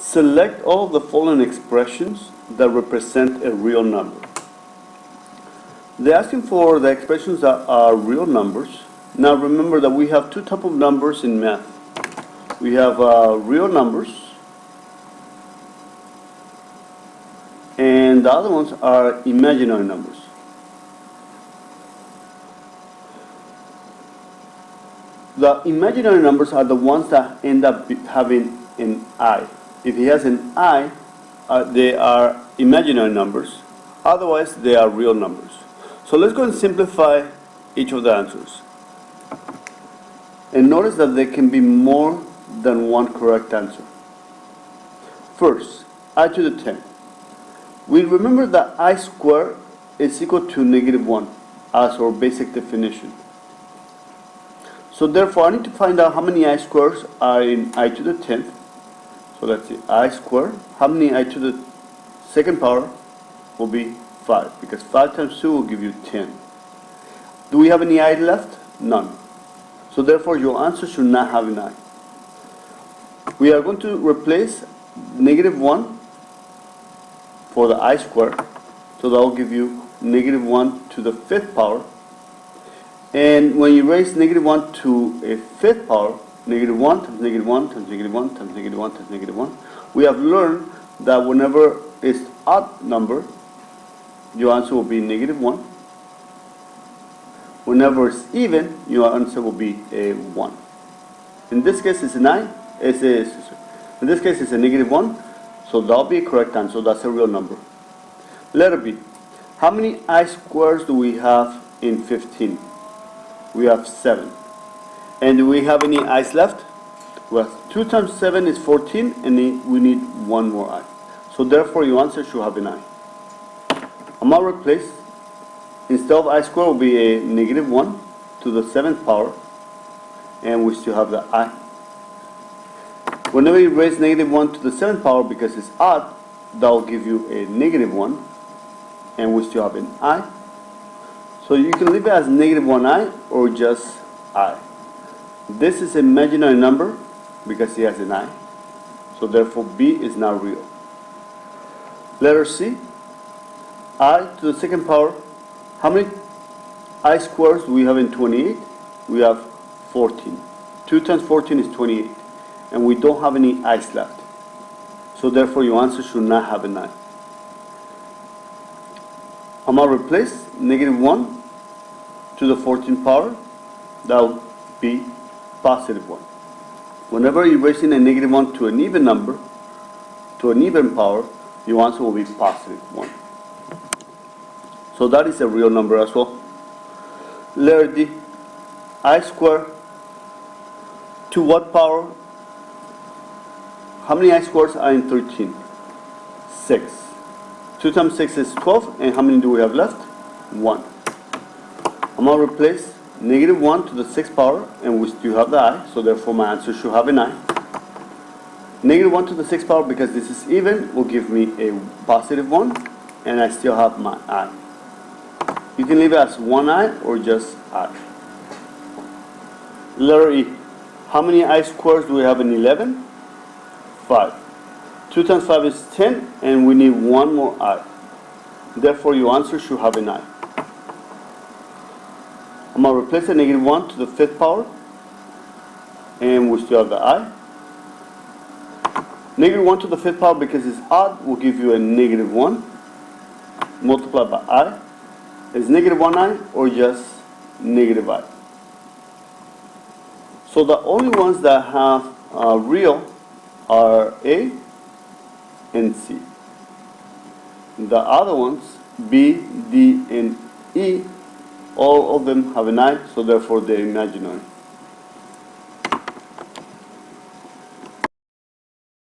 Select all of the following expressions that represent a real number. They're asking for the expressions that are real numbers. Now remember that we have two types of numbers in math. We have real numbers, and the other ones are imaginary numbers. The imaginary numbers are the ones that end up having an I. If he has an I, they are imaginary numbers. Otherwise, they are real numbers. So let's go and simplify each of the answers. And notice that there can be more than one correct answer. First, I to the 10. We remember that I squared is equal to -1 as our basic definition. So therefore, I need to find out how many I squares are in I to the 10th. So let's see, I squared. How many I to the second power will be 5, because 5 times 2 will give you 10. Do we have any I left? None. So therefore, your answer should not have an I. We are going to replace -1 for the I squared. So that will give you -1 to the 5th power. And when you raise -1 to a 5th power, -1 times -1 times -1 times -1 times -1, we have learned that whenever it's odd number, your answer will be -1. Whenever it's even, your answer will be a 1. In this case, it's an I. In this case, it's a -1, so that'll be a correct answer. That's a real number. Letter B. How many I squares do we have in 15? We have 7. And do we have any i's left? Well, 2 times 7 is 14, and we need one more I. So therefore, your answer should have an I. I'm going to replace, instead of I squared, will be a -1 to the 7th power, and we still have the I. Whenever you raise -1 to the 7th power, because it's odd, that will give you a -1, and we still have an I. So you can leave it as -1I or just I. This is an imaginary number because it has an I. So therefore B is not real. Letter C. I to the second power. How many I squares do we have in 28? We have 14. 2 times 14 is 28. And we don't have any i's left. So therefore your answer should not have an I. I'm going to replace -1 to the 14th power. That will be +1. Whenever you're raising a -1 to an even number, to an even power, your answer will be +1. So that is a real number as well. Letter D. I squared to what power? How many I squares are in 13? 6. 2 times 6 is 12, and how many do we have left? 1. I'm going to replace -1 to the 6th power, and we still have the I, so therefore my answer should have an I. -1 to the 6th power, because this is even, will give me a +1, and I still have my I. You can leave it as one I or just I. Letter E. How many I squares do we have in 11? 5. 2 times 5 is 10, and we need one more I. Therefore your answer should have an I. I'm going to replace the -1 to the 5th power, and we still have the I. -1 to the 5th power, because it's odd, will give you a -1 multiplied by I. Is -1I or just -I? So the only ones that have real are A and C. The other ones, B, D, and E, all of them have an I, so therefore they're imaginary.